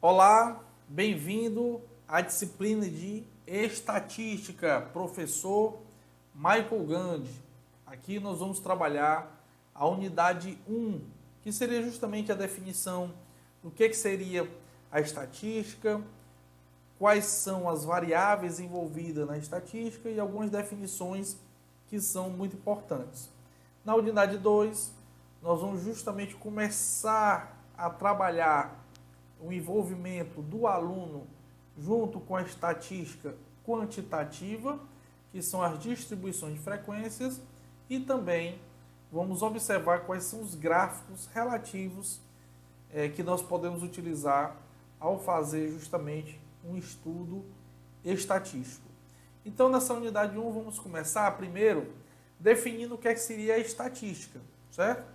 Olá, bem-vindo à disciplina de Estatística, professor Michael Gandhi. Aqui nós vamos trabalhar a unidade 1, que seria justamente a definição do que seria a estatística, quais são as variáveis envolvidas na estatística e algumas definições que são muito importantes. Na unidade 2, nós vamos justamente começar a trabalhar o envolvimento do aluno junto com a estatística quantitativa, que são as distribuições de frequências, e também vamos observar quais são os gráficos relativos que nós podemos utilizar ao fazer justamente um estudo estatístico. Então, nessa unidade 1, vamos começar primeiro definindo o que seria a estatística, certo?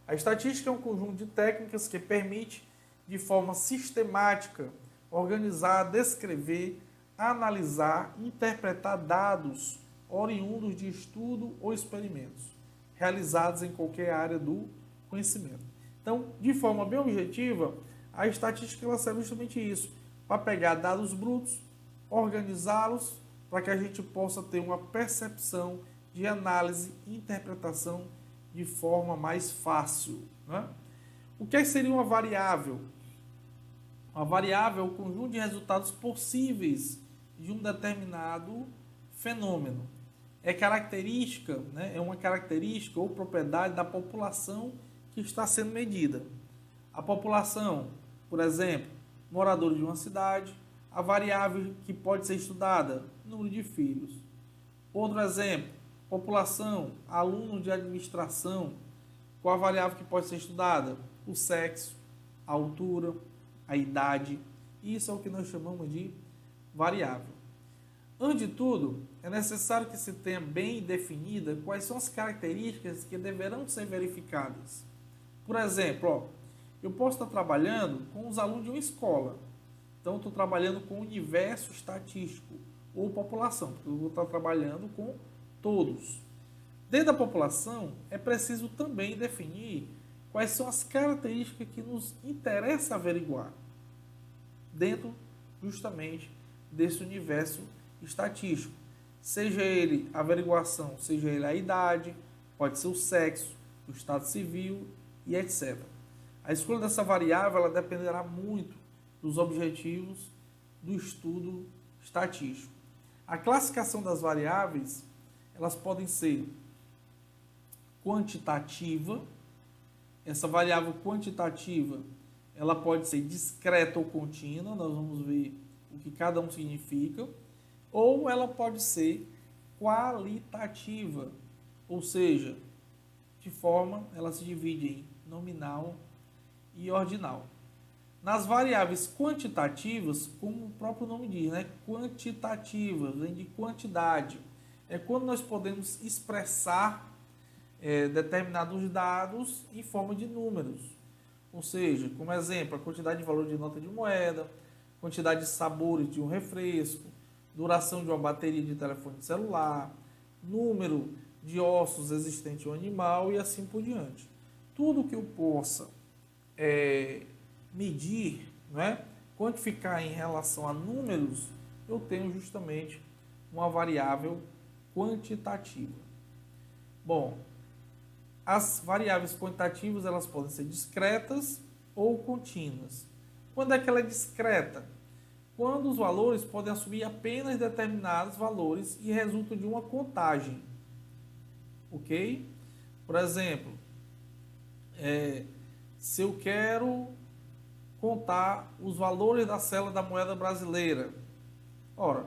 A estatística é um conjunto de técnicas que permite de forma sistemática, organizar, descrever, analisar, interpretar dados oriundos de estudo ou experimentos realizados em qualquer área do conhecimento. Então, de forma bem objetiva, a estatística ela serve justamente isso, para pegar dados brutos, organizá-los, para que a gente possa ter uma percepção de análise e interpretação de forma mais fácil, né? O que seria uma variável? Uma variável é o conjunto de resultados possíveis de um determinado fenômeno. É característica, né? É uma característica ou propriedade da população que está sendo medida. A população, por exemplo, moradores de uma cidade, a variável que pode ser estudada, número de filhos. Outro exemplo, população, aluno de administração, qual a variável que pode ser estudada? O sexo, a altura, a idade. Isso é o que nós chamamos de variável. Antes de tudo, é necessário que se tenha bem definida quais são as características que deverão ser verificadas. Por exemplo, eu posso estar trabalhando com os alunos de uma escola. Então, estou trabalhando com o universo estatístico ou população, porque eu vou estar trabalhando com todos. Dentro da população, é preciso também definir quais são as características que nos interessa averiguar dentro justamente desse universo estatístico. Seja ele a averiguação, seja ele a idade, pode ser o sexo, o estado civil e etc. A escolha dessa variável ela dependerá muito dos objetivos do estudo estatístico. A classificação das variáveis, elas podem ser quantitativa. Essa variável quantitativa, ela pode ser discreta ou contínua, nós vamos ver o que cada um significa, ou ela pode ser qualitativa, ou seja, de forma, ela se divide em nominal e ordinal. Nas variáveis quantitativas, como o próprio nome diz, né? Quantitativas, vem de quantidade. É quando nós podemos expressar determinados dados em forma de números. Ou seja, como exemplo, a quantidade de valor de nota de moeda, quantidade de sabores de um refresco, duração de uma bateria de telefone celular, número de ossos existentes em um animal e assim por diante. Tudo que eu possa medir, né, quantificar em relação a números, eu tenho justamente uma variável quantitativa. Bom, as variáveis quantitativas elas podem ser discretas ou contínuas. Quando é que ela é discreta? Quando os valores podem assumir apenas determinados valores e resultam de uma contagem. Ok? Por exemplo, se eu quero contar os valores da célula da moeda brasileira. Ora,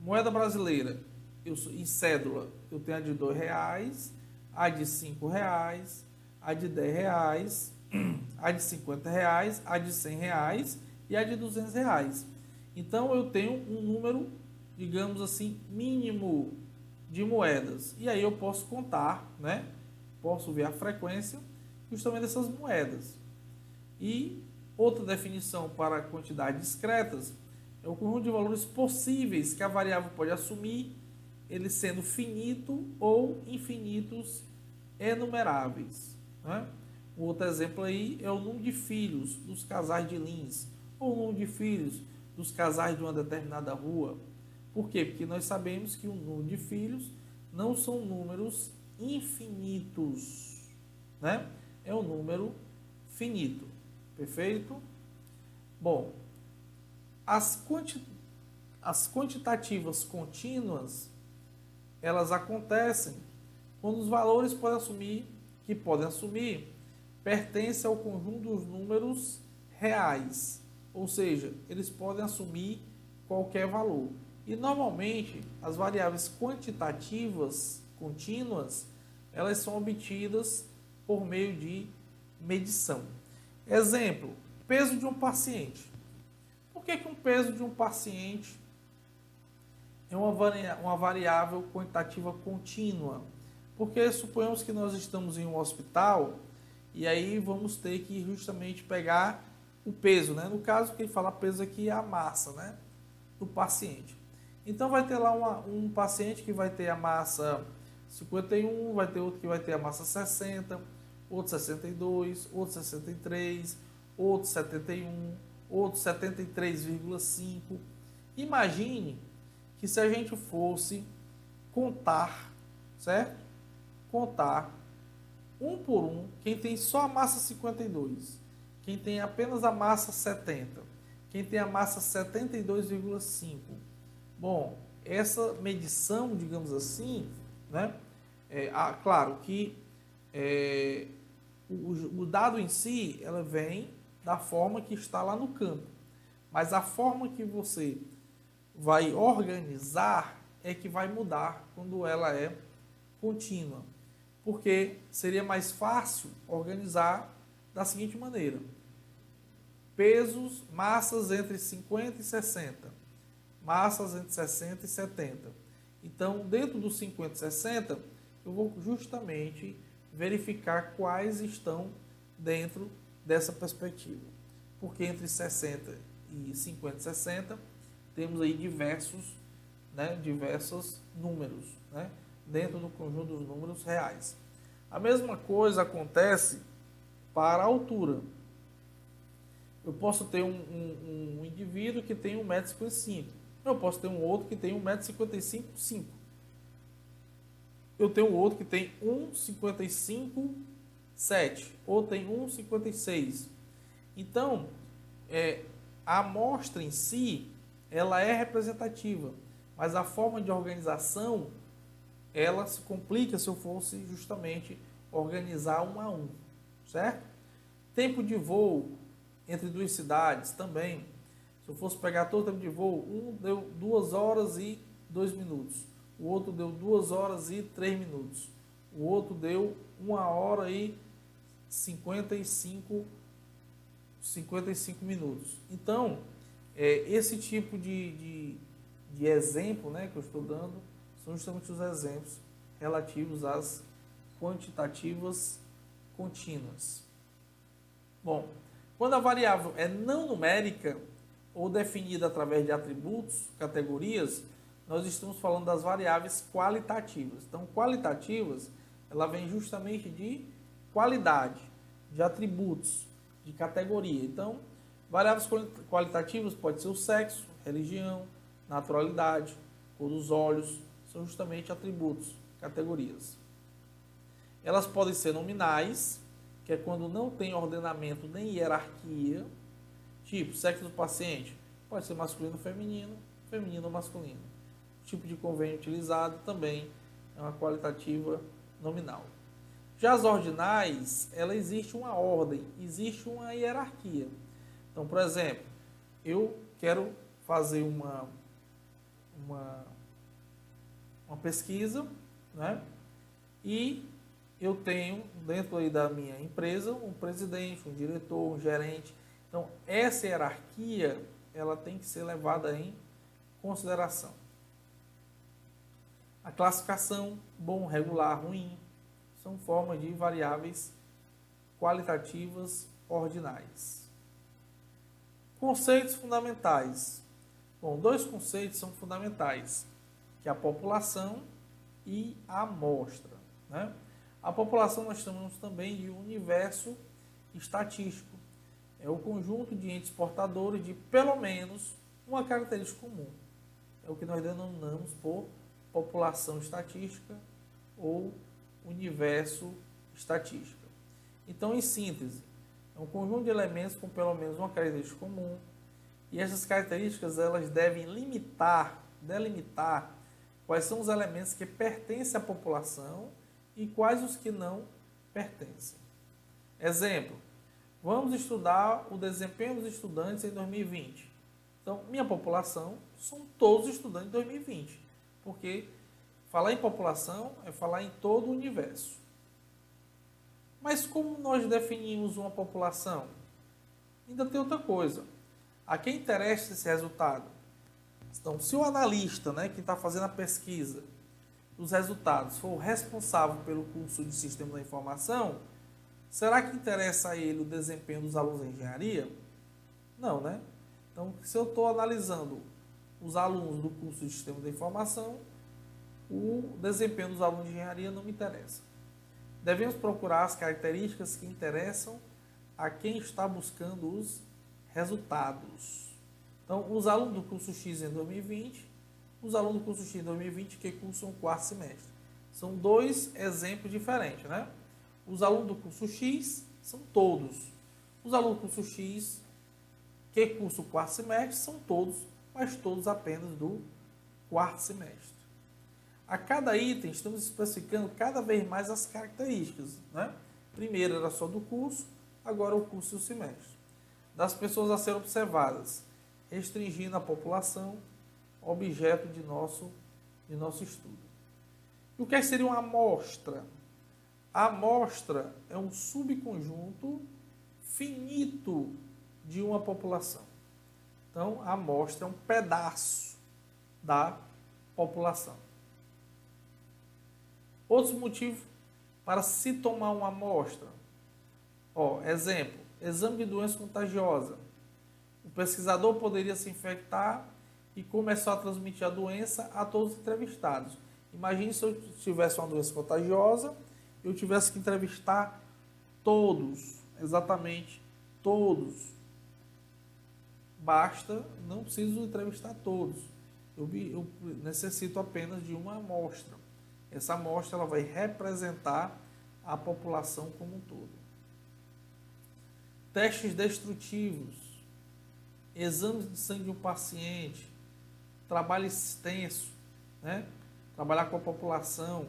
moeda brasileira, em cédula, eu tenho a de R$2, a de R$5, a de R$10, a de R$50, a de R$100 e a de R$200. Então, eu tenho um número, digamos assim, mínimo de moedas. E aí eu posso contar, né? Posso ver a frequência justamente dessas moedas. E outra definição para quantidades discretas é o conjunto de valores possíveis que a variável pode assumir, ele sendo finito ou infinitos enumeráveis, né? Um outro exemplo aí é o número de filhos dos casais de Lins, ou o número de filhos dos casais de uma determinada rua. Por quê? Porque nós sabemos que o número de filhos não são números infinitos, né? É um número finito, perfeito? Bom, as quantitativas contínuas, elas acontecem quando os valores podem assumir pertencem ao conjunto dos números reais, ou seja, eles podem assumir qualquer valor. E normalmente as variáveis quantitativas contínuas, elas são obtidas por meio de medição. Exemplo, peso de um paciente. Por que um peso de um paciente é uma variável quantitativa contínua? Porque suponhamos que nós estamos em um hospital e aí vamos ter que justamente pegar o peso, né? No caso, quem fala peso aqui é a massa, né, do paciente. Então vai ter lá um paciente que vai ter a massa 51, vai ter outro que vai ter a massa 60, outro 62, outro 63, outro 71, outro 73,5. Imagine que se a gente fosse contar, certo? Contar um por um, quem tem só a massa 52, quem tem apenas a massa 70, quem tem a massa 72,5. Bom, essa medição, digamos assim, né? Claro que o dado em si, ela vem da forma que está lá no campo, mas a forma que você vai organizar é que vai mudar quando ela é contínua, porque seria mais fácil organizar da seguinte maneira: pesos, massas entre 50 e 60, massas entre 60 e 70. Então, dentro dos 50 e 60, eu vou justamente verificar quais estão dentro dessa perspectiva. Porque entre 60 e 50 e 60, temos aí diversos números, né, dentro do conjunto dos números reais. A mesma coisa acontece para a altura. Eu posso ter um indivíduo que tem 1,55 m. Eu posso ter um outro que tem 1,55 m. Eu tenho outro que tem 1,55,7. Ou tem 1,56. Então, a amostra em si, ela é representativa. Mas a forma de organização, ela se complica se eu fosse justamente organizar um a um. Certo? Tempo de voo entre duas cidades também. Se eu fosse pegar todo o tempo de voo, um deu 2 horas e 2 minutos. O outro deu 2 horas e 3 minutos. O outro deu 1 hora e 55 minutos. Então, esse tipo de exemplo, né, que eu estou dando são justamente os exemplos relativos às quantitativas contínuas. Bom, quando a variável é não numérica ou definida através de atributos, categorias, nós estamos falando das variáveis qualitativas. Então, qualitativas, ela vem justamente de qualidade, de atributos, de categoria. Então, variáveis qualitativas pode ser o sexo, religião, naturalidade, cor dos olhos, são justamente atributos, categorias. Elas podem ser nominais, que é quando não tem ordenamento nem hierarquia, tipo sexo do paciente, pode ser masculino ou feminino, feminino ou masculino. O tipo de convênio utilizado também é uma qualitativa nominal. Já as ordinais, ela existe uma ordem, existe uma hierarquia. Então, por exemplo, eu quero fazer uma pesquisa, né? E eu tenho dentro aí da minha empresa um presidente, um diretor, um gerente. Então, essa hierarquia, ela tem que ser levada em consideração. A classificação, bom, regular, ruim, são formas de variáveis qualitativas ordinais. Conceitos fundamentais. Bom, 2 conceitos são fundamentais, que é a população e a amostra, né? A população nós chamamos também de universo estatístico. É o conjunto de entes portadores de pelo menos uma característica comum. É o que nós denominamos por população estatística ou universo estatística. Então, em síntese, é um conjunto de elementos com pelo menos uma característica comum, e essas características elas devem delimitar quais são os elementos que pertencem à população e quais os que não pertencem. Exemplo, vamos estudar o desempenho dos estudantes em 2020. Então, minha população são todos os estudantes de 2020, porque falar em população é falar em todo o universo. Mas como nós definimos uma população? Ainda tem outra coisa. A quem interessa esse resultado? Então, se o analista, que está fazendo a pesquisa dos resultados, for o responsável pelo curso de Sistema da Informação, será que interessa a ele o desempenho dos alunos em engenharia? Não, né? Então, se eu estou analisando os alunos do curso de Sistema da Informação, o desempenho dos alunos de engenharia não me interessa. Devemos procurar as características que interessam a quem está buscando os resultados. Então, os alunos do curso X em 2020, os alunos do curso X em 2020 que cursam o quarto semestre. São dois exemplos diferentes, né? Os alunos do curso X são todos. Os alunos do curso X que cursam o quarto semestre são todos, mas todos apenas do quarto semestre. A cada item estamos especificando cada vez mais as características, né? Primeiro era só do curso, agora o curso e o semestre. Das pessoas a serem observadas, restringindo a população, objeto de nosso estudo. E o que seria uma amostra? A amostra é um subconjunto finito de uma população. Então, a amostra é um pedaço da população. Outros motivos para se tomar uma amostra. Exemplo, exame de doença contagiosa. O pesquisador poderia se infectar e começar a transmitir a doença a todos os entrevistados. Imagine se eu tivesse uma doença contagiosa, eu tivesse que entrevistar todos, exatamente todos. Basta, não preciso entrevistar todos. Eu necessito apenas de uma amostra. Essa amostra ela vai representar a população como um todo. Testes destrutivos, exames de sangue de um paciente, trabalho extenso, né? Trabalhar com a população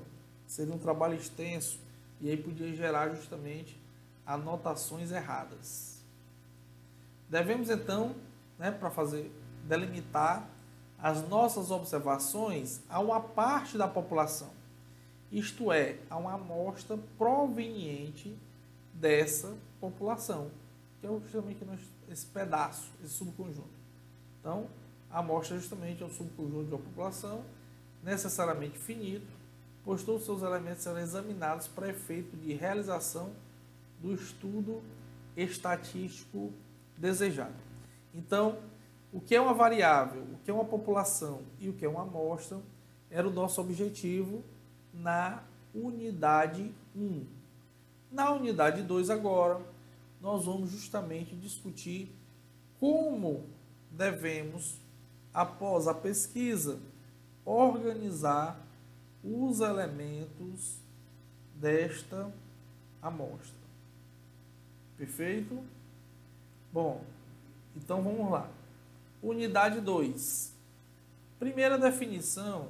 seria um trabalho extenso e aí podia gerar justamente anotações erradas. Devemos então, para delimitar as nossas observações a uma parte da população, isto é, a uma amostra proveniente dessa população, que é justamente esse pedaço, esse subconjunto. Então, a amostra justamente é um subconjunto de uma população necessariamente finito, pois todos os seus elementos serão examinados para efeito de realização do estudo estatístico desejado. Então, o que é uma variável, o que é uma população e o que é uma amostra era o nosso objetivo na unidade 1. Na unidade 2 agora, nós vamos justamente discutir como devemos, após a pesquisa, organizar os elementos desta amostra. Perfeito? Bom, então vamos lá. Unidade 2. Primeira definição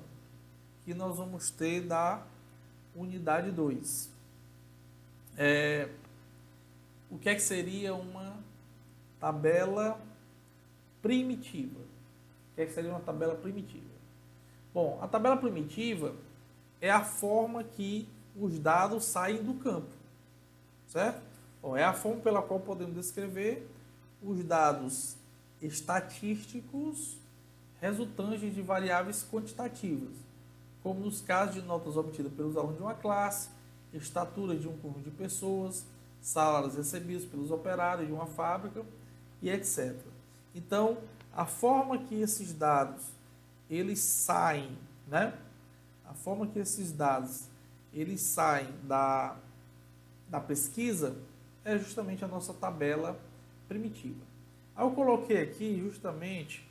que nós vamos ter da unidade 2. O que seria uma tabela primitiva? O que seria uma tabela primitiva? Bom, a tabela primitiva é a forma que os dados saem do campo, certo? É a forma pela qual podemos descrever os dados estatísticos resultantes de variáveis quantitativas, como nos casos de notas obtidas pelos alunos de uma classe, estatura de um conjunto de pessoas, salários recebidos pelos operários de uma fábrica e etc. Então, a forma que esses dados eles saem, A forma que esses dados eles saem da pesquisa é justamente a nossa tabela primitiva. Aí eu coloquei aqui justamente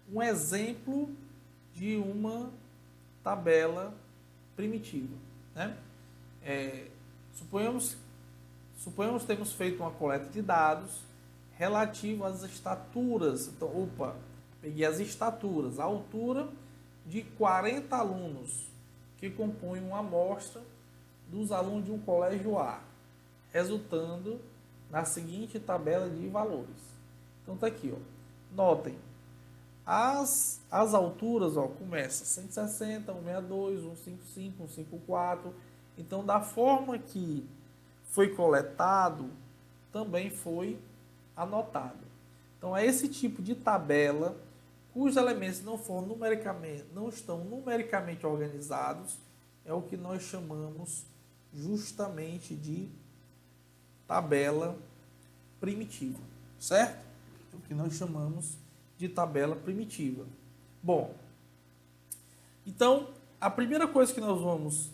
um exemplo de uma tabela primitiva, né? Suponhamos que temos feito uma coleta de dados relativo às estaturas. Então, peguei as estaturas, a altura de 40 alunos que compõem uma amostra dos alunos de um colégio A, resultando na seguinte tabela de valores. Então tá aqui, notem, as alturas, começa 160, 162, 155, 154. Então, da forma que foi coletado, também foi anotado. Então, é esse tipo de tabela cujos elementos não estão numericamente organizados, é o que nós chamamos justamente de tabela primitiva, certo? É o que nós chamamos de tabela primitiva. Bom, então, a primeira coisa que nós vamos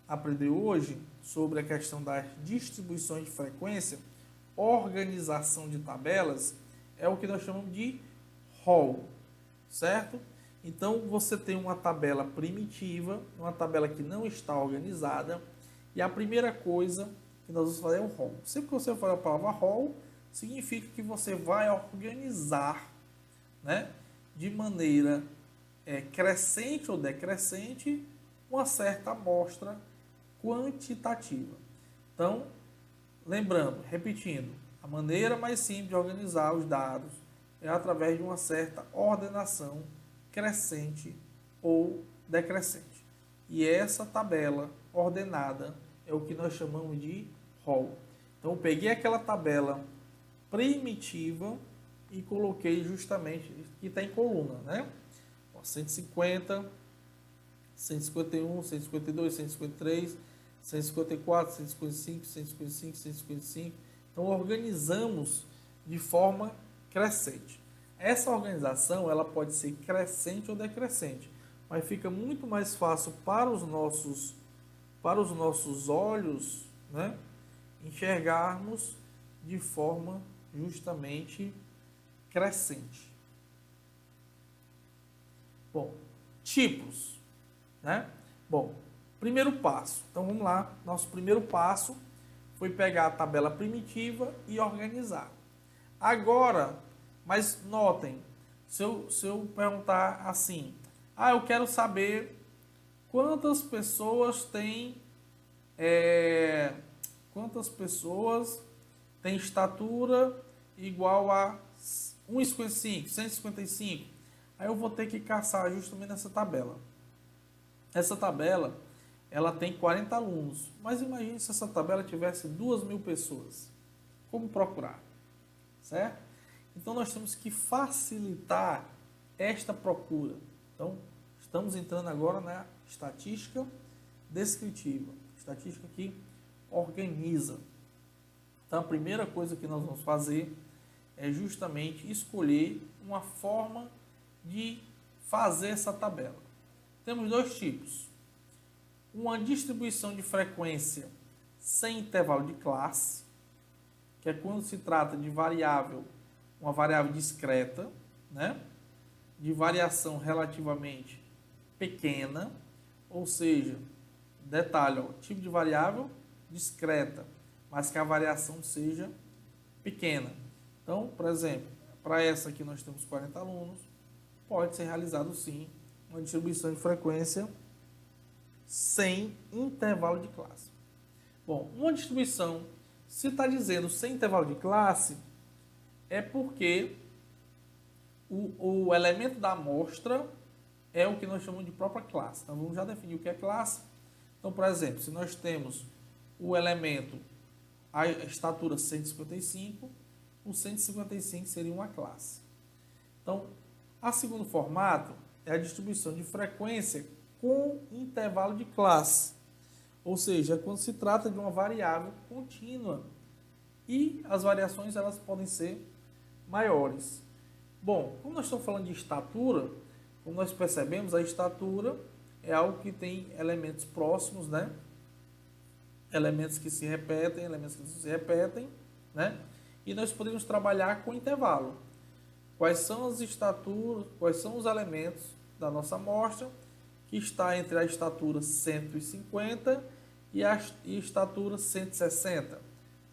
aprender hoje sobre a questão das distribuições de frequência, organização de tabelas, é o que nós chamamos de rol, certo? Então, você tem uma tabela primitiva, uma tabela que não está organizada, e a primeira coisa que nós vamos fazer é um rol. Sempre que você fala a palavra rol, significa que você vai organizar, né, de maneira crescente ou decrescente uma certa amostra quantitativa. Então, lembrando, repetindo, a maneira mais simples de organizar os dados é através de uma certa ordenação crescente ou decrescente. E essa tabela ordenada é o que nós chamamos de rol. Então, eu peguei aquela tabela primitiva e coloquei justamente, que está em coluna, né? 150, 151, 152, 153, 154, 155, 155, 155. Então, organizamos de forma crescente. Essa organização ela pode ser crescente ou decrescente, mas fica muito mais fácil para os nossos olhos, né, enxergarmos de forma justamente crescente. Bom, tipos, né? Bom, primeiro passo. Então vamos lá. Nosso primeiro passo foi pegar a tabela primitiva e organizar. Agora, mas notem, se eu perguntar assim, eu quero saber quantas pessoas têm estatura igual a 1,55, 155. Aí eu vou ter que caçar justamente nessa tabela. Essa tabela, ela tem 40 alunos. Mas imagine se essa tabela tivesse 2.000 pessoas. Como procurar? Certo? Então, nós temos que facilitar esta procura. Então, estamos entrando agora na estatística descritiva. Estatística que organiza. Então, a primeira coisa que nós vamos fazer é justamente escolher uma forma de fazer essa tabela. Temos dois tipos. Uma distribuição de frequência sem intervalo de classe, que é quando se trata de uma variável discreta, né, de variação relativamente pequena, ou seja, detalhe, tipo de variável discreta, mas que a variação seja pequena. Então, por exemplo, para essa aqui nós temos 40 alunos, pode ser realizado sim uma distribuição de frequência sem intervalo de classe. Bom, uma distribuição, se está dizendo sem intervalo de classe, é porque o elemento da amostra é o que nós chamamos de própria classe. Então, vamos já definir o que é classe. Então, por exemplo, se nós temos o elemento, a estatura 155, o 155 seria uma classe. Então, o segundo formato é a distribuição de frequência com intervalo de classe. Ou seja, quando se trata de uma variável contínua. E as variações elas podem ser maiores. Bom, como nós estamos falando de estatura, como nós percebemos, a estatura é algo que tem elementos próximos, né? Elementos que se repetem, elementos que não se repetem, né? E nós podemos trabalhar com intervalo. Quais são as estaturas, quais são os elementos da nossa amostra que está entre a estatura 150 e a estatura 160.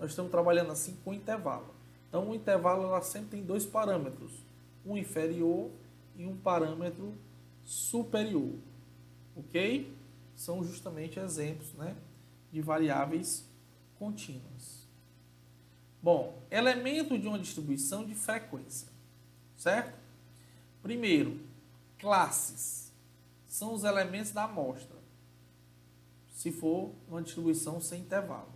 Nós estamos trabalhando assim com intervalo. Então, o intervalo ela sempre tem dois parâmetros, um inferior e um parâmetro superior. Ok? São justamente exemplos, né, de variáveis contínuas. Bom, elemento de uma distribuição de frequência, certo? Primeiro, classes. São os elementos da amostra, se for uma distribuição sem intervalo.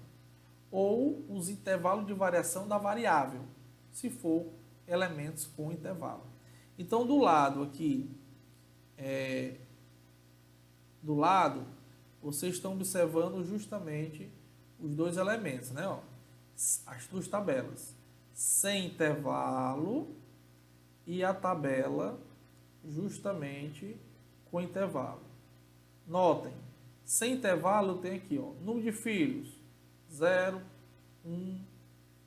Ou os intervalos de variação da variável, se for elementos com intervalo. Então, do lado aqui, vocês estão observando justamente os dois elementos, né? Ó, as duas tabelas, sem intervalo e a tabela justamente com intervalo. Notem, sem intervalo tem aqui, ó, número de filhos, 0, 1,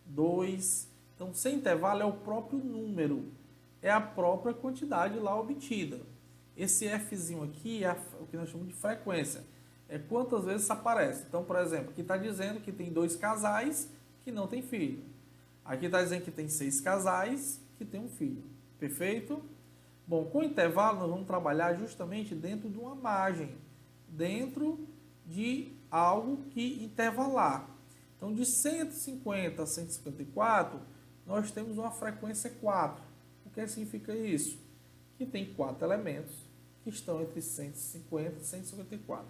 2. Então, sem intervalo é o próprio número, é a própria quantidade lá obtida. Esse Fzinho aqui é o que nós chamamos de frequência, é quantas vezes isso aparece. Então, por exemplo, aqui está dizendo que tem 2 casais que não tem filho. Aqui está dizendo que tem 6 casais que tem um filho. Perfeito? Bom, com intervalo nós vamos trabalhar justamente dentro de uma margem, dentro de algo que intervalar. Então, de 150 a 154, nós temos uma frequência 4. O que significa isso? Que tem 4 elementos que estão entre 150 e 154.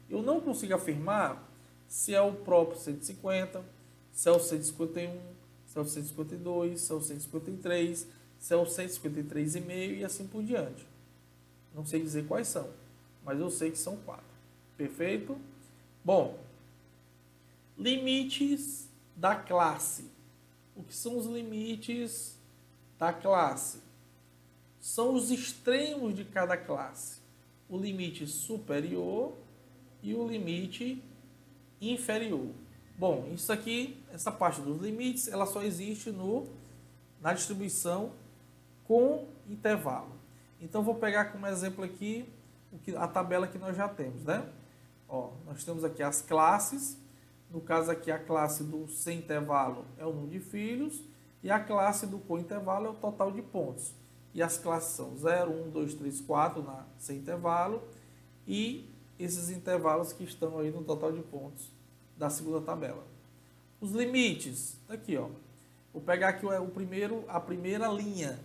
Eu não consigo afirmar se é o próprio 150, se é o 151, se é o 152, se é o 153, se é o 153,5 e assim por diante. Não sei dizer quais são, mas eu sei que são 4. Perfeito? Bom, limites da classe. O que são os limites da classe? São os extremos de cada classe. O limite superior e o limite inferior. Bom, isso aqui, essa parte dos limites, ela só existe na distribuição com intervalo. Então, vou pegar como exemplo aqui a tabela que nós já temos, né? Ó, nós temos aqui as classes. No caso aqui, a classe do sem intervalo é o número de filhos e a classe do com intervalo é o total de pontos. E as classes são 0, 1, 2, 3, 4 sem intervalo e esses intervalos que estão aí no total de pontos da segunda tabela. Os limites, tá aqui, ó. Vou pegar aqui a primeira linha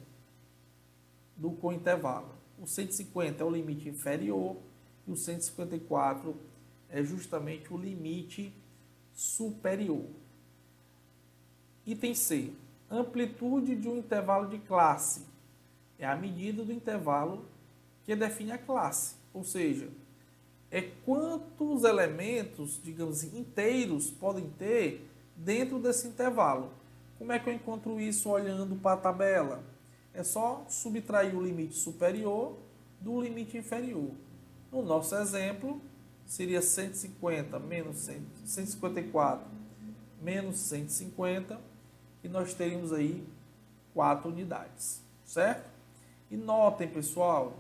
do com intervalo. O 150 é o limite inferior e o 154 é justamente o limite superior. Item C. Amplitude de um intervalo de classe. É a medida do intervalo que define a classe. Ou seja, é quantos elementos, digamos assim, inteiros podem ter dentro desse intervalo. Como é que eu encontro isso olhando para a tabela? É só subtrair o limite superior do limite inferior. No nosso exemplo, seria 150 menos 154 menos 150, e nós teríamos aí 4 unidades, certo? E notem, pessoal,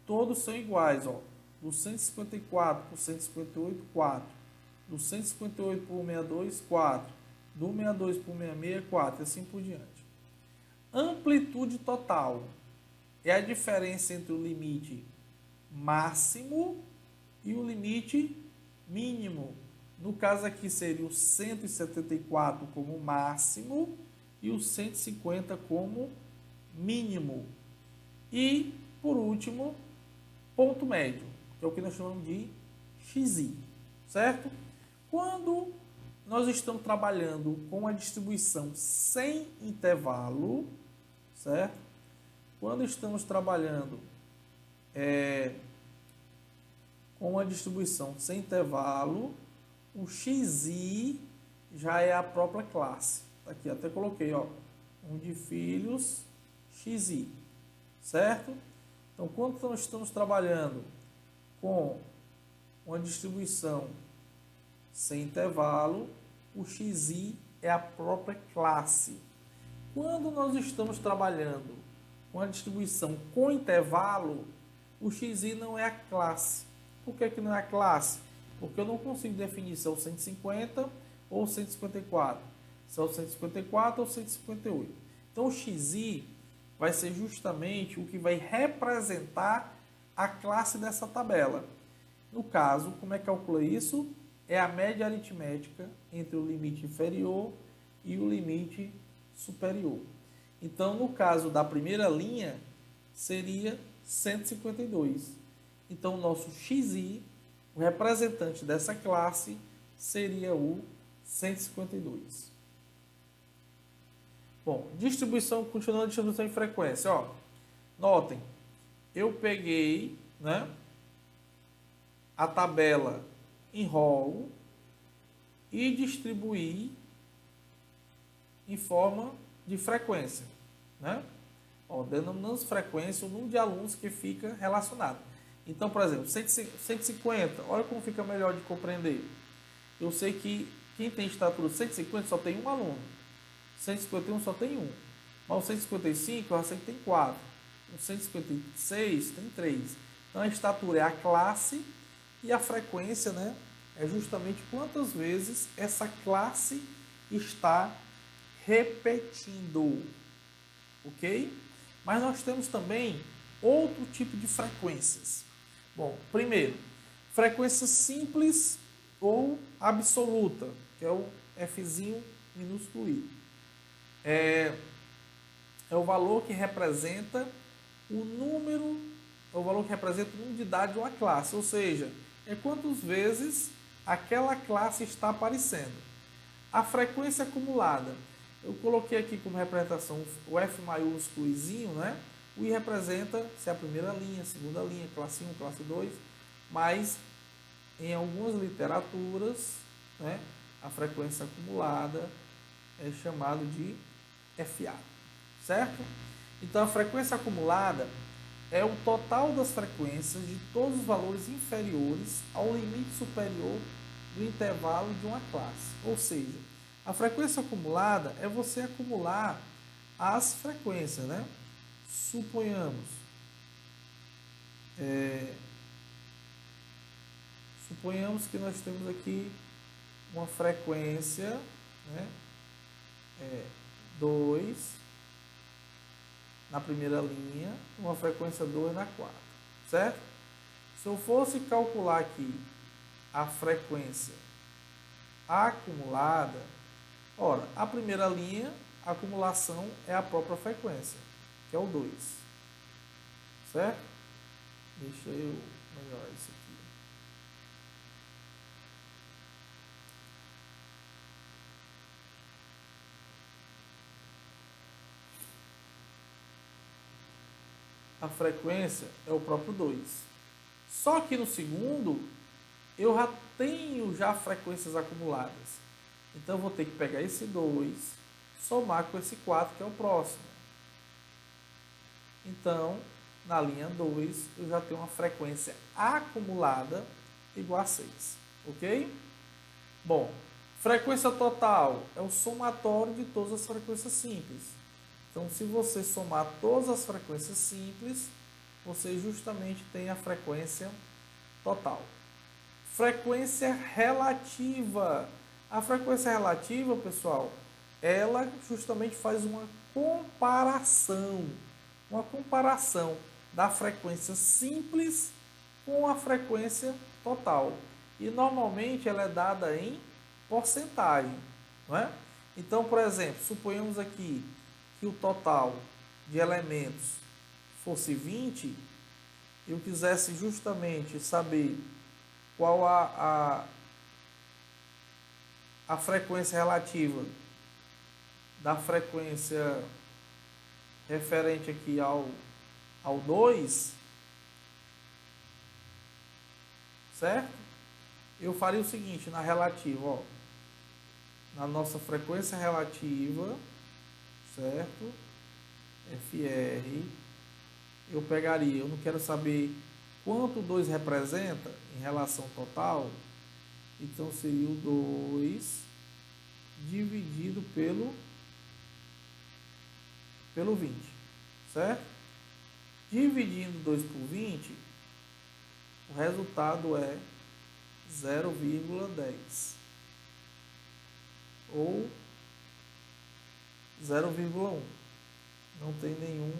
todos são iguais, ó. Do 154 por 158, 4. Do 158 por 62, 4. Do 62 por 66, 4. E assim por diante. Amplitude total é a diferença entre o limite máximo e o limite mínimo. No caso aqui seria o 174 como máximo e o 150 como mínimo. E, por último, ponto médio, que é o que nós chamamos de XI, certo? Quando nós estamos trabalhando com a distribuição sem intervalo, certo? Quando estamos trabalhando com a distribuição sem intervalo, o XI já é a própria classe. Aqui até coloquei, ó, um de filhos XI, certo? Então, quando nós estamos trabalhando com uma distribuição sem intervalo, o XI é a própria classe. Quando nós estamos trabalhando com a distribuição com intervalo, o xi não é a classe. Por que não é a classe? Porque eu não consigo definir se é o 150 ou 154. Se é o 154 ou 158. Então o xi vai ser justamente o que vai representar a classe dessa tabela. No caso, como é que calcula isso? É a média aritmética entre o limite inferior e o limite superior. Então, no caso da primeira linha, seria 152. Então, o nosso xi, o representante dessa classe, seria o 152. Bom, distribuição, continuando a distribuição em frequência. Ó, notem, eu peguei, né, a tabela em rol e distribuí em forma de frequência, né? Ó, denominamos frequência o número de alunos que fica relacionado. Então, por exemplo, 150, olha como fica melhor de compreender. Eu sei que quem tem estatura 150 só tem um aluno, 151 só tem um, mas o 155 eu já sei que tem 4, o 156 tem 3. Então a estatura é a classe e a frequência, né, é justamente quantas vezes essa classe está repetindo, ok? Mas nós temos também outro tipo de frequências. Bom, primeiro, frequência simples ou absoluta, que é o Fzinho minúsculo i. É o valor que representa o número, é o valor que representa o número de dados de uma classe, ou seja, é quantas vezes aquela classe está aparecendo. A frequência acumulada, eu coloquei aqui como representação o F maiúsculo izinho, né? O I representa se é a primeira linha, segunda linha, classe 1, classe 2, mas em algumas literaturas, né, a frequência acumulada é chamado de FA, certo? Então a frequência acumulada é o total das frequências de todos os valores inferiores ao limite superior do intervalo de uma classe. Ou seja, a frequência acumulada é você acumular as frequências, né? Suponhamos que nós temos aqui uma frequência, né? 2 na primeira linha, uma frequência 2 na quarta, certo? Se eu fosse calcular aqui a frequência acumulada, ora, a primeira linha, a acumulação é a própria frequência, que é o 2, certo? Deixa eu melhorar isso aqui. A frequência é o próprio 2. Só que no segundo, eu já tenho frequências acumuladas. Então, eu vou ter que pegar esse 2, somar com esse 4, que é o próximo. Então, na linha 2, eu já tenho uma frequência acumulada igual a 6. Ok? Bom, frequência total é o somatório de todas as frequências simples. Então, se você somar todas as frequências simples, você justamente tem a frequência total. Frequência relativa. A frequência relativa, pessoal, ela justamente faz uma comparação da frequência simples com a frequência total. E normalmente ela é dada em porcentagem, não é? Então, por exemplo, suponhamos aqui que o total de elementos fosse 20, eu quisesse justamente saber qual a frequência relativa da frequência referente aqui ao 2, certo? Eu faria o seguinte, na relativa, ó, na nossa frequência relativa, certo? FR, eu pegaria, eu não quero saber quanto 2 representa em relação total, então seria o 2 dividido pelo pelo 20, certo? Dividindo 2 por 20, o resultado é 0,10 ou 0,1. Não tem nenhum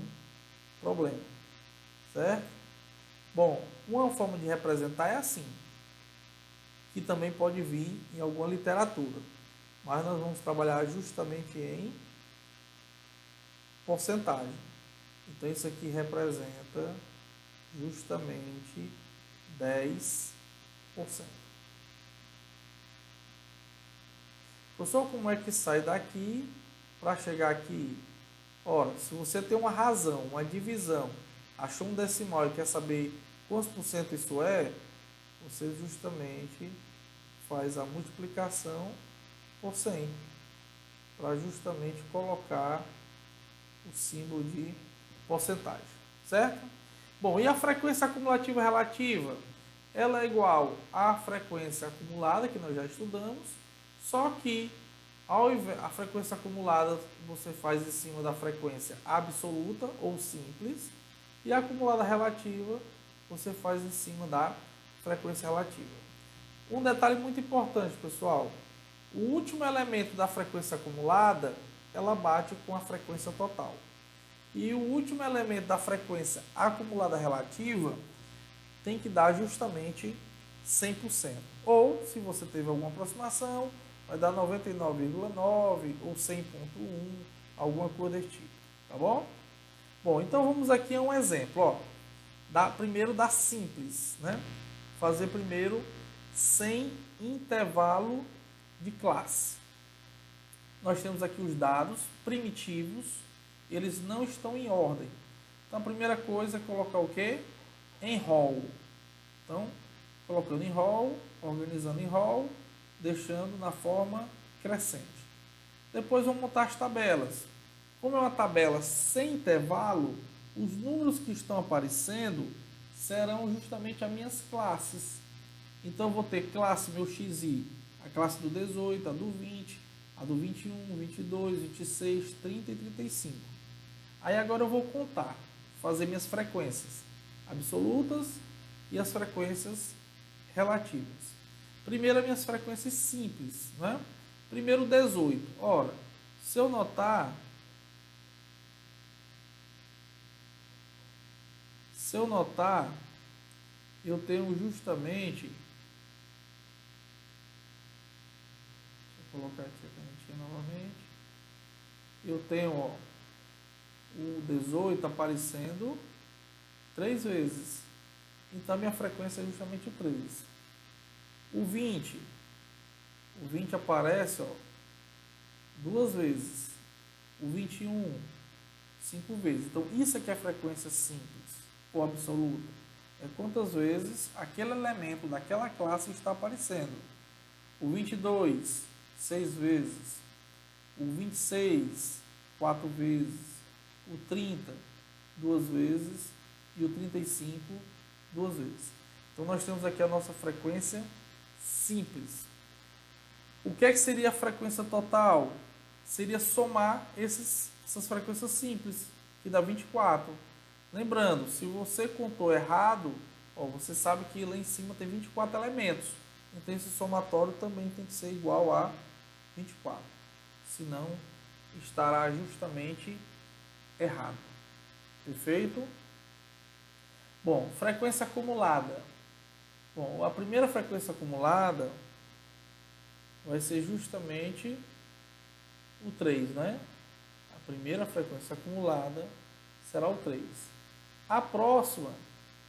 problema, certo? Bom, uma forma de representar é assim, que também pode vir em alguma literatura, mas nós vamos trabalhar justamente em porcentagem. Então isso aqui representa justamente 10%. Pessoal, como é que sai daqui para chegar aqui? Ora, se você tem uma razão, uma divisão, achou um decimal e quer saber quantos por cento isso é, você justamente faz a multiplicação por 100 para justamente colocar o símbolo de porcentagem, certo? Bom, e a frequência acumulativa relativa? Ela é igual à frequência acumulada, que nós já estudamos, só que a frequência acumulada você faz em cima da frequência absoluta ou simples, e a acumulada relativa você faz em cima da frequência relativa. Um detalhe muito importante, pessoal, o último elemento da frequência acumulada, ela bate com a frequência total. E o último elemento da frequência acumulada relativa tem que dar justamente 100%. Ou, se você teve alguma aproximação, vai dar 99,9 ou 100,1, alguma coisa desse tipo, tá bom? Bom, então vamos aqui a um exemplo, ó. Primeiro da simples, né? Fazer primeiro sem intervalo de classe. Nós temos aqui os dados primitivos, eles não estão em ordem. Então a primeira coisa é colocar o quê? Em rol. Então, colocando em rol, organizando em rol, deixando na forma crescente. Depois vamos montar as tabelas. Como é uma tabela sem intervalo, os números que estão aparecendo serão justamente as minhas classes. Então, eu vou ter classe meu XI, a classe do 18, a do 20, a do 21, 22, 26, 30 e 35. Aí agora eu vou contar, fazer minhas frequências absolutas e as frequências relativas. Primeiro, as minhas frequências simples, né? Primeiro, 18. Ora, se eu notar, eu tenho justamente, deixa eu colocar aqui a canetinha novamente, eu tenho, ó, o 18 aparecendo 3 vezes, então minha frequência é justamente 3. O 20 aparece, ó, 2 vezes, o 21 5 vezes. Então isso aqui é a frequência simples ou absoluta, é quantas vezes aquele elemento daquela classe está aparecendo. O 22 6 vezes, o 26 4 vezes, o 30 2 vezes e o 35 2 vezes. Então nós temos aqui a nossa frequência simples. O que é que seria a frequência total? Seria somar essas frequências simples, que dá 24. Lembrando, se você contou errado, ó, você sabe que lá em cima tem 24 elementos. Então esse somatório também tem que ser igual a 24. Senão estará justamente errado. Perfeito? Bom, frequência acumulada. Bom, a primeira frequência acumulada vai ser justamente o 3, né? A primeira frequência acumulada será o 3. A próxima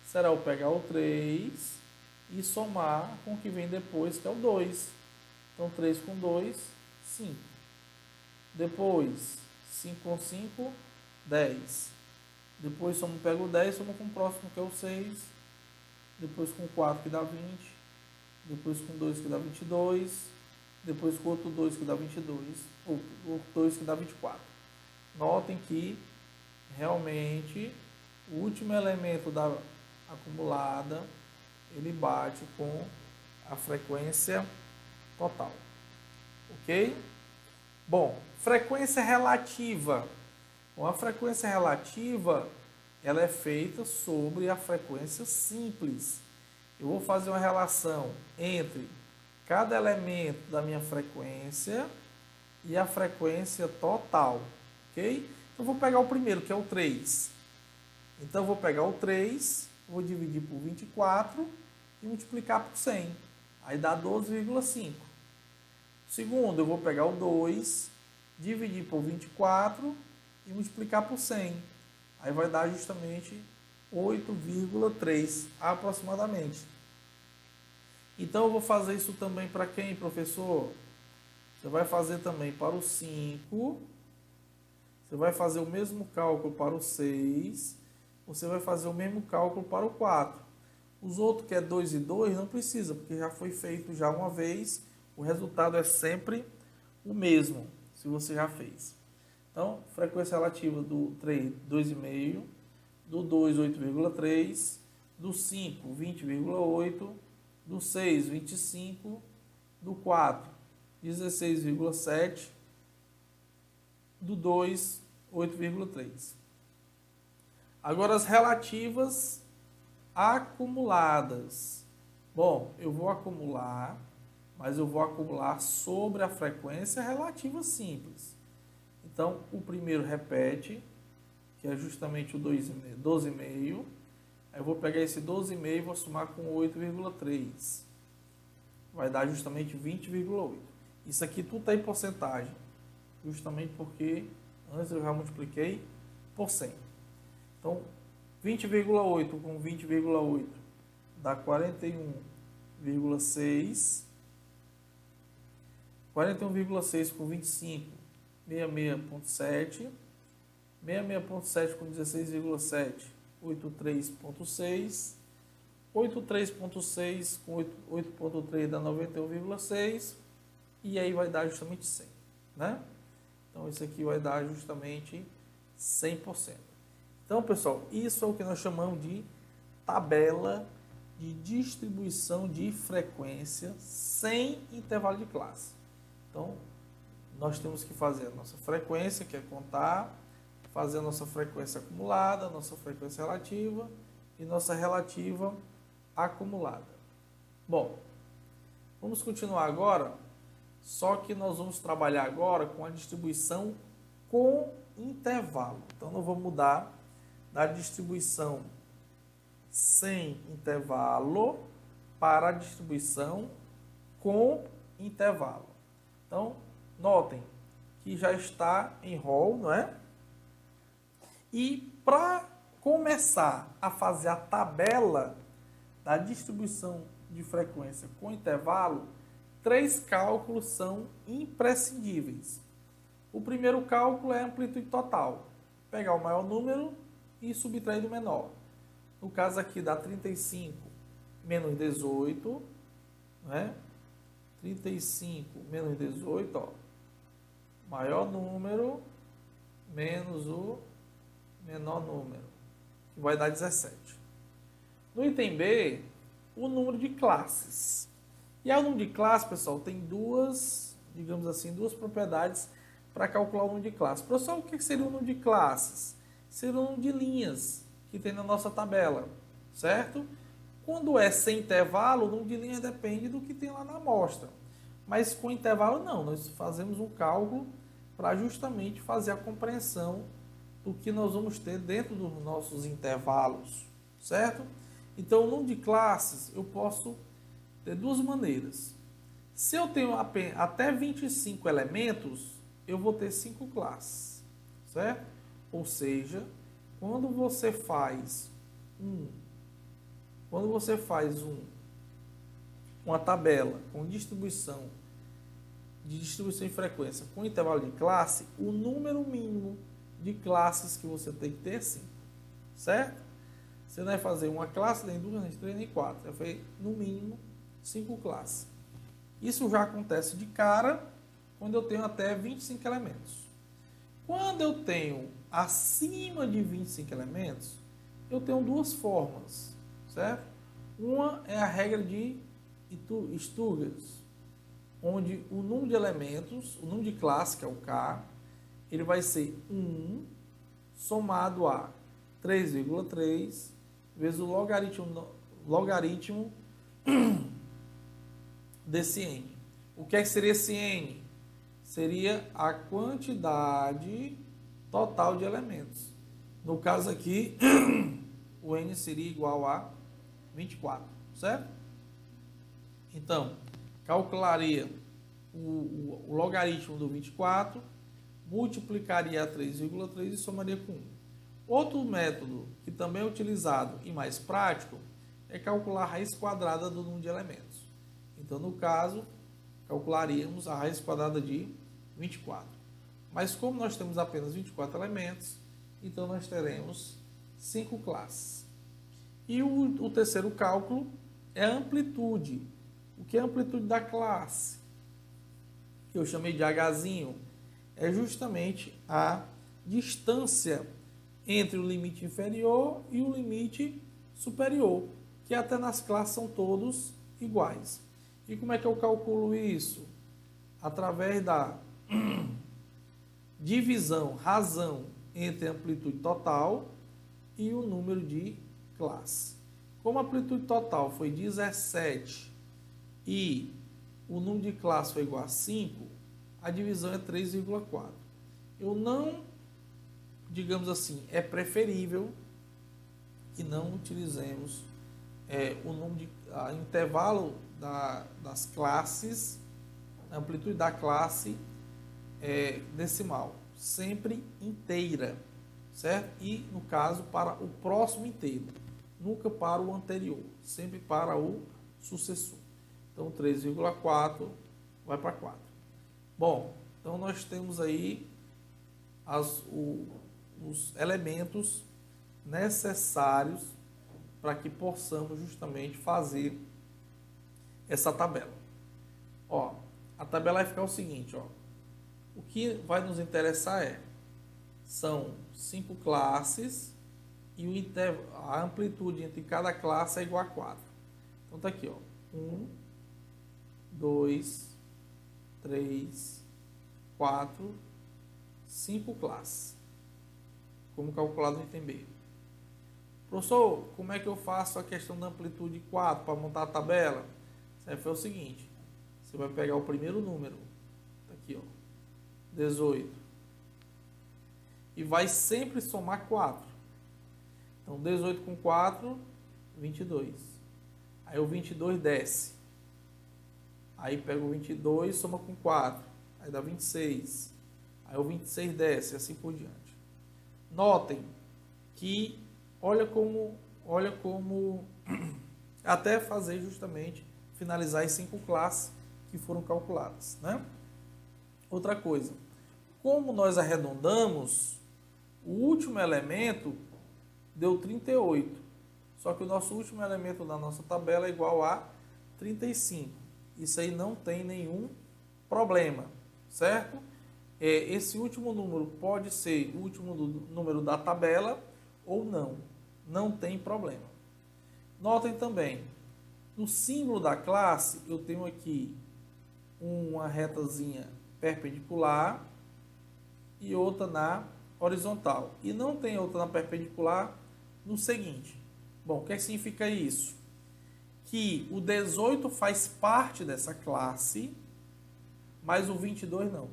será eu pegar o 3 e somar com o que vem depois, que é o 2. Então, 3 com 2, 5. Depois, 5 com 5, 10. Depois, pego o 10, somo com o próximo, que é o 6. Depois, com o 4, que dá 20. Depois, com 2, que dá 22. Depois, com outro 2, que dá 22. Ou 2, que dá 24. Notem que, realmente, o último elemento da acumulada, ele bate com a frequência total. Ok? Bom, frequência relativa. Bom, a frequência relativa, ela é feita sobre a frequência simples. Eu vou fazer uma relação entre cada elemento da minha frequência e a frequência total, ok? Então, eu vou pegar o primeiro, que é o 3. Então, eu vou pegar o 3, vou dividir por 24 e multiplicar por 100. Aí dá 12,5. Segundo, eu vou pegar o 2, dividir por 24 e multiplicar por 100. Aí vai dar justamente 8,3 aproximadamente. Então eu vou fazer isso também para quem, professor? Você vai fazer também para o 5. Você vai fazer o mesmo cálculo para o 6. Você vai fazer o mesmo cálculo para o 4. Os outros que é 2 e 2 não precisa, porque já foi feito já uma vez. O resultado é sempre o mesmo, se você já fez. Então, frequência relativa do 3, 2,5, do 2, 8,3, do 5, 20,8, do 6, 25, do 4, 16,7, do 2, 8,3. Agora as relativas acumuladas. Bom, eu vou acumular, mas eu vou acumular sobre a frequência relativa simples. Então, o primeiro repete, que é justamente o 12,5. Aí eu vou pegar esse 12,5 e vou somar com 8,3. Vai dar justamente 20,8. Isso aqui tudo está em porcentagem, justamente porque antes eu já multipliquei por 100. Então, 20,8 com 20,8 dá 41,6. 41,6 com 25, 66,7. 66,7 com 16,7, 83,6. 83,6 com 8,3 dá 91,6. E aí vai dar justamente 100, né? Então, isso aqui vai dar justamente 100%. Então, pessoal, isso é o que nós chamamos de tabela de distribuição de frequência sem intervalo de classe. Então, nós temos que fazer a nossa frequência, que é contar, fazer a nossa frequência acumulada, nossa frequência relativa e nossa relativa acumulada. Bom, vamos continuar agora, só que nós vamos trabalhar agora com a distribuição com intervalo. Então, nós vamos mudar da distribuição sem intervalo para a distribuição com intervalo. Então, notem que já está em rol, não é? E para começar a fazer a tabela da distribuição de frequência com intervalo, 3 cálculos são imprescindíveis. O primeiro cálculo é a amplitude total. Pegar o maior número e subtrair do menor. No caso aqui dá 35 menos 18, né? 35 menos 18, ó. Maior número menos o menor número, que vai dar 17. No item B, o número de classes. E aí o número de classe, pessoal, tem duas, digamos assim, duas propriedades para calcular o número de classes. Professor, o que seria o número de classes? Seria o número de linhas que tem na nossa tabela, certo? Quando é sem intervalo, o número de linhas depende do que tem lá na amostra. Mas com intervalo não, nós fazemos um cálculo para justamente fazer a compreensão do que nós vamos ter dentro dos nossos intervalos, certo? Então, o número de classes eu posso ter duas maneiras. Se eu tenho até 25 elementos, eu vou ter 5 classes, certo? Ou seja, quando você faz uma tabela com distribuição de frequência com intervalo de classe, o número mínimo de classes que você tem que ter é 5, certo? Você não vai fazer uma classe, nem duas, nem três, nem quatro. Você vai fazer, no mínimo, 5 classes. Isso já acontece de cara quando eu tenho até 25 elementos. Quando eu tenho acima de 25 elementos, eu tenho duas formas, certo? Uma é a regra de Stuttgart, onde o número de elementos, o número de classe, que é o K, ele vai ser 1 somado a 3,3 vezes o logaritmo desse n. O que é que seria esse n? Seria a quantidade total de elementos. No caso aqui, o n seria igual a 24, certo? Então, calcularia o logaritmo do 24, multiplicaria a 3,3 e somaria com 1. Outro método que também é utilizado e mais prático é calcular a raiz quadrada do número de elementos. Então, no caso, calcularíamos a raiz quadrada de 24. Mas como nós temos apenas 24 elementos, então nós teremos 5 classes. E o terceiro cálculo é a amplitude. O que é a amplitude da classe? Que eu chamei de Hzinho. É justamente a distância entre o limite inferior e o limite superior, que até nas classes são todos iguais. E como é que eu calculo isso? Através da divisão, razão entre a amplitude total e o número de classe. Como a amplitude total foi 17 e o número de classe foi igual a 5, a divisão é 3,4. Eu não, digamos assim, é preferível que não utilizemos o número de intervalo das classes, a amplitude da classe decimal, sempre inteira, certo? E, no caso, para o próximo inteiro, nunca para o anterior, sempre para o sucessor. Então, 3,4 vai para 4. Bom, então nós temos aí os elementos necessários para que possamos justamente fazer essa tabela. Ó, a tabela vai ficar o seguinte, ó. O que vai nos interessar são 5 classes e a amplitude entre cada classe é igual a 4. Então tá aqui, ó. 1, 2, 3, 4, 5 classes. Como calculado no item B. Professor, como é que eu faço a questão da amplitude 4 para montar a tabela? Você vai fazer o seguinte. Você vai pegar o primeiro número. Tá aqui, ó. 18. E vai sempre somar 4. Então, 18 com 4, 22. Aí o 22 desce. Aí pega o 22 e soma com 4. Aí dá 26. Aí o 26 desce, assim por diante. Notem que olha como até fazer justamente finalizar as 5 classes que foram calculadas, né? Outra coisa, como nós arredondamos, o último elemento deu 38. Só que o nosso último elemento da nossa tabela é igual a 35. Isso aí não tem nenhum problema, certo? Esse último número pode ser o último número da tabela ou não. Não tem problema. Notem também, no símbolo da classe, eu tenho aqui uma retazinha perpendicular e outra na horizontal. E não tem outra na perpendicular no seguinte. Bom, o que significa isso? Que o 18 faz parte dessa classe, mas o 22 não.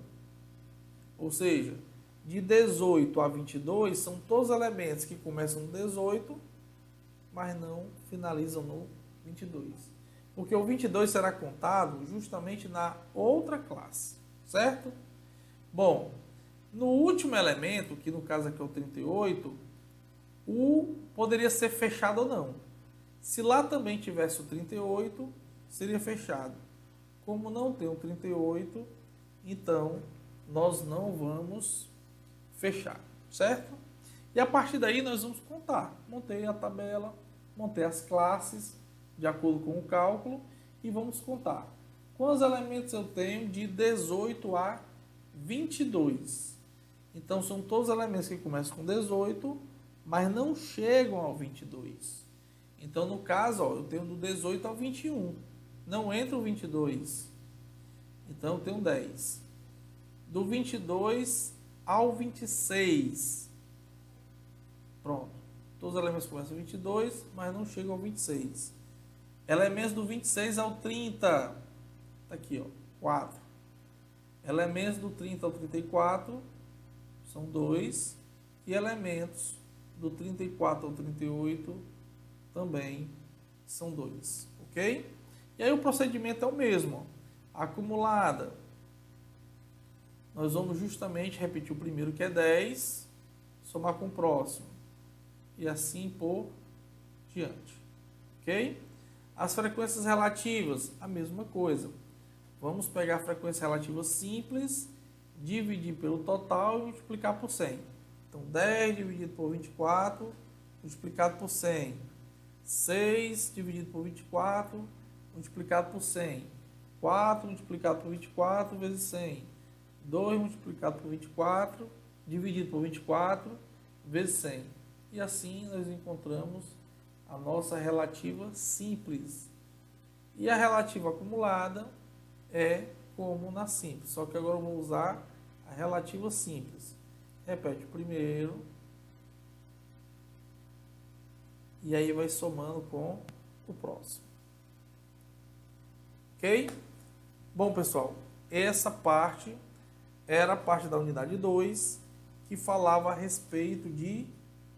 Ou seja, de 18 a 22 são todos elementos que começam no 18, mas não finalizam no 22. Porque o 22 será contado justamente na outra classe, certo? Bom, no último elemento, que no caso aqui é o 38, poderia ser fechado ou não. Se lá também tivesse o 38, seria fechado. Como não tem o 38, então nós não vamos fechar, certo? E a partir daí nós vamos contar. Montei a tabela, montei as classes de acordo com o cálculo e vamos contar. Quantos elementos eu tenho de 18 a 22? Então são todos os elementos que começam com 18, mas não chegam ao 22. Então no caso, ó, eu tenho do 18 ao 21. Não entra o 22. Então eu tenho 10. Do 22 ao 26. Pronto. Todos os elementos começam 22, mas não chegam ao 26. Elementos do 26 ao 30. Tá aqui, ó, 4. Elementos do 30 ao 34 são 2. E elementos do 34 ao 38 também são 2. Ok? E aí o procedimento é o mesmo. Ó. Acumulada. Nós vamos justamente repetir o primeiro, que é 10, somar com o próximo. E assim por diante. Ok? As frequências relativas, a mesma coisa. Vamos pegar a frequência relativa simples, dividir pelo total e multiplicar por 100. Então, 10 dividido por 24, multiplicado por 100. 6 dividido por 24, multiplicado por 100. 4 multiplicado por 24 vezes 100. 2 multiplicado por 24, dividido por 24, vezes 100. E assim nós encontramos a nossa relativa simples. E a relativa acumulada é como na simples, só que agora eu vou usar a relativa simples. Repete o primeiro. E aí vai somando com o próximo. Ok? Bom, pessoal, essa parte era a parte da unidade 2, que falava a respeito de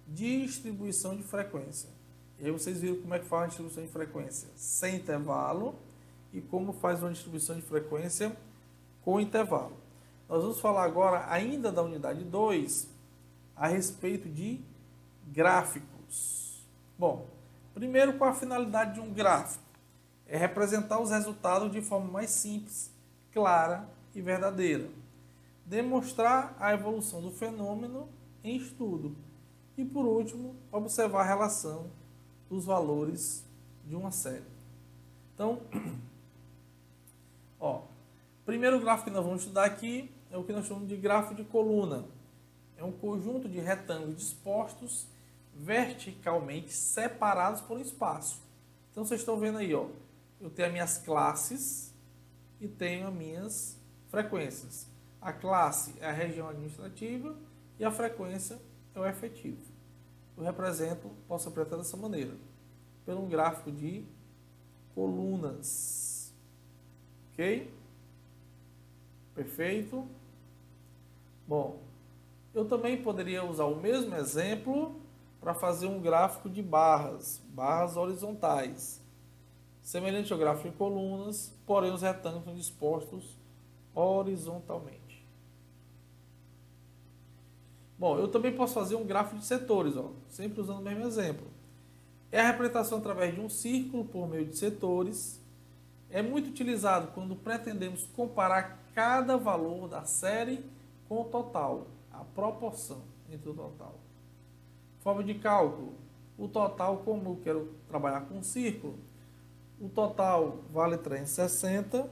distribuição de frequência. E aí vocês viram como é que faz a distribuição de frequência sem intervalo e como faz uma distribuição de frequência com intervalo. Nós vamos falar agora, ainda da unidade 2, a respeito de gráficos. Bom, primeiro, qual a finalidade de um gráfico? É representar os resultados de forma mais simples, clara e verdadeira. Demonstrar a evolução do fenômeno em estudo. E, por último, observar a relação dos valores de uma série. Então, ó, primeiro gráfico que nós vamos estudar aqui é o que nós chamamos de gráfico de coluna. É um conjunto de retângulos dispostos verticalmente separados por um espaço. Então, vocês estão vendo aí, ó, eu tenho as minhas classes e tenho as minhas frequências. A classe é a região administrativa e a frequência é o efetivo. Eu posso representar dessa maneira, pelo um gráfico de colunas. Ok? Perfeito? Bom, eu também poderia usar o mesmo exemplo para fazer um gráfico de barras horizontais. Semelhante ao gráfico de colunas, porém os retângulos são dispostos horizontalmente. Bom, eu também posso fazer um gráfico de setores, ó, sempre usando o mesmo exemplo. É a representação através de um círculo por meio de setores. É muito utilizado quando pretendemos comparar cada valor da série com o total, a proporção entre o total. Forma de cálculo. O total, como eu quero trabalhar com um círculo, o total vale 360.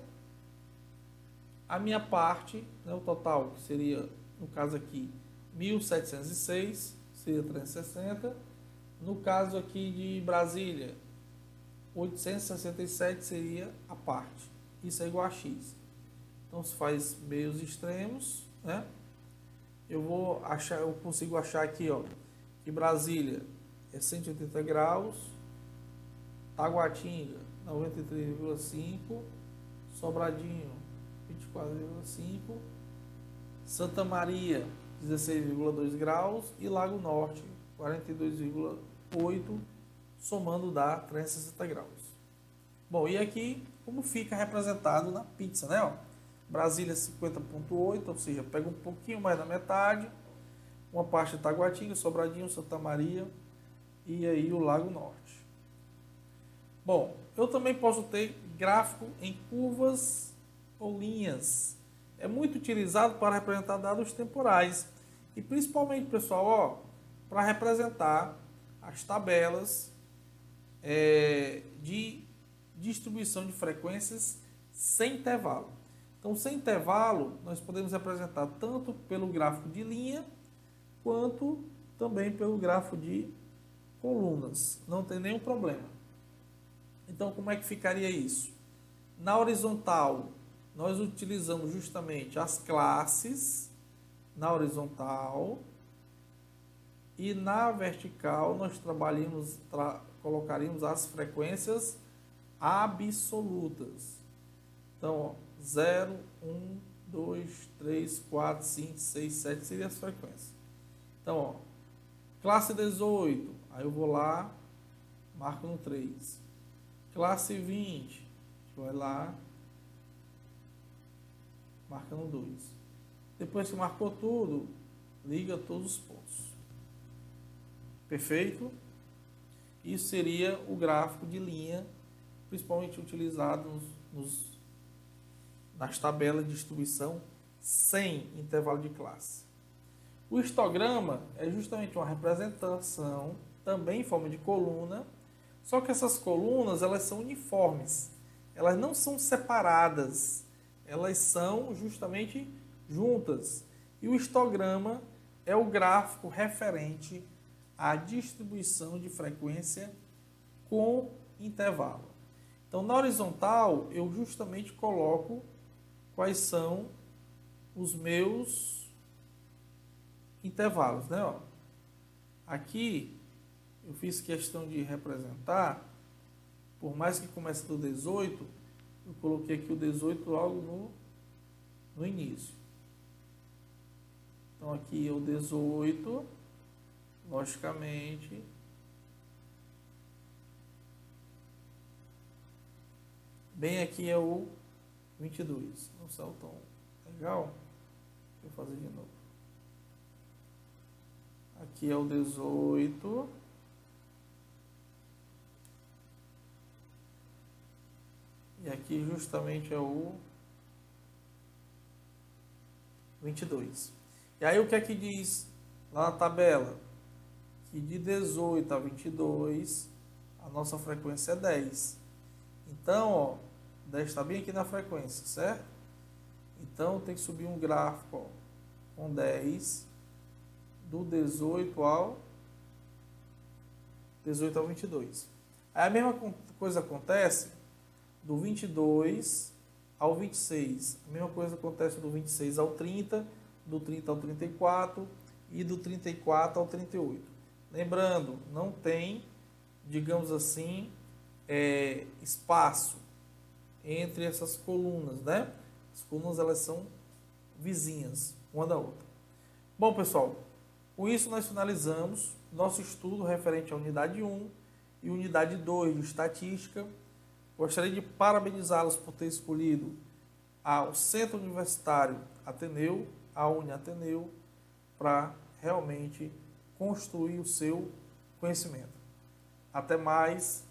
A minha parte, né, o total, que seria, no caso aqui, 1.706, seria 360. No caso aqui de Brasília, 867 seria a parte. Isso é igual a x. Então, se faz meios extremos, né? Eu consigo achar aqui, ó, que Brasília é 180 graus, Taguatinga 93,5, Sobradinho 24,5, Santa Maria 16,2 graus e Lago Norte 42,8, somando dá 360 graus. Bom, e aqui como fica representado na pizza, né? Ó, Brasília 50,8, ou seja, pega um pouquinho mais da metade, uma parte de Taguatinga, Sobradinho, Santa Maria e aí o Lago Norte. Bom, eu também posso ter gráfico em curvas ou linhas. É muito utilizado para representar dados temporais e principalmente, pessoal, ó, para representar as tabelas de distribuição de frequências sem intervalo. Então, sem intervalo, nós podemos representar tanto pelo gráfico de linha, quanto também pelo gráfico de colunas. Não tem nenhum problema. Então, como é que ficaria isso? Na horizontal, nós utilizamos justamente as classes na horizontal. E na vertical nós colocaríamos as frequências absolutas. Então, ó, 0, 1, 2, 3, 4, 5, 6, 7 seriam as frequências. Então, ó, classe 18, aí eu vou lá, marco no 3. Classe 20, a gente vai lá, marca no 2. Depois que marcou tudo, liga todos os pontos. Perfeito? Isso seria o gráfico de linha, principalmente utilizado nas tabelas de distribuição sem intervalo de classe. O histograma é justamente uma representação, também em forma de coluna, só que essas colunas elas são uniformes, elas não são separadas, elas são justamente juntas. E o histograma é o gráfico referente à distribuição de frequência com intervalo. Então, na horizontal, eu justamente coloco quais são os meus intervalos, né? Ó, aqui eu fiz questão de representar, por mais que comece do 18, eu coloquei aqui o 18 logo no início. Então aqui é o 18, logicamente. Bem aqui é o 22. Não saiu tão legal. Deixa eu fazer de novo. Aqui é o 18. E aqui justamente é o 22. E aí o que é que diz lá na tabela? Que de 18 a 22 a nossa frequência é 10. Então, ó, 10 está bem aqui na frequência, certo? Então tem que subir um gráfico, ó, com 10 do 18 ao 22. Aí a mesma coisa acontece do 22 ao 26. A mesma coisa acontece do 26 ao 30, do 30 ao 34 e do 34 ao 38. Lembrando, não tem, digamos assim, espaço entre essas colunas, né? As colunas elas são vizinhas, uma da outra. Bom, pessoal, com isso nós finalizamos nosso estudo referente à unidade 1 e unidade 2 de estatística. Gostaria de parabenizá-los por ter escolhido o Centro Universitário Ateneu, a UniAteneu, para realmente construir o seu conhecimento. Até mais.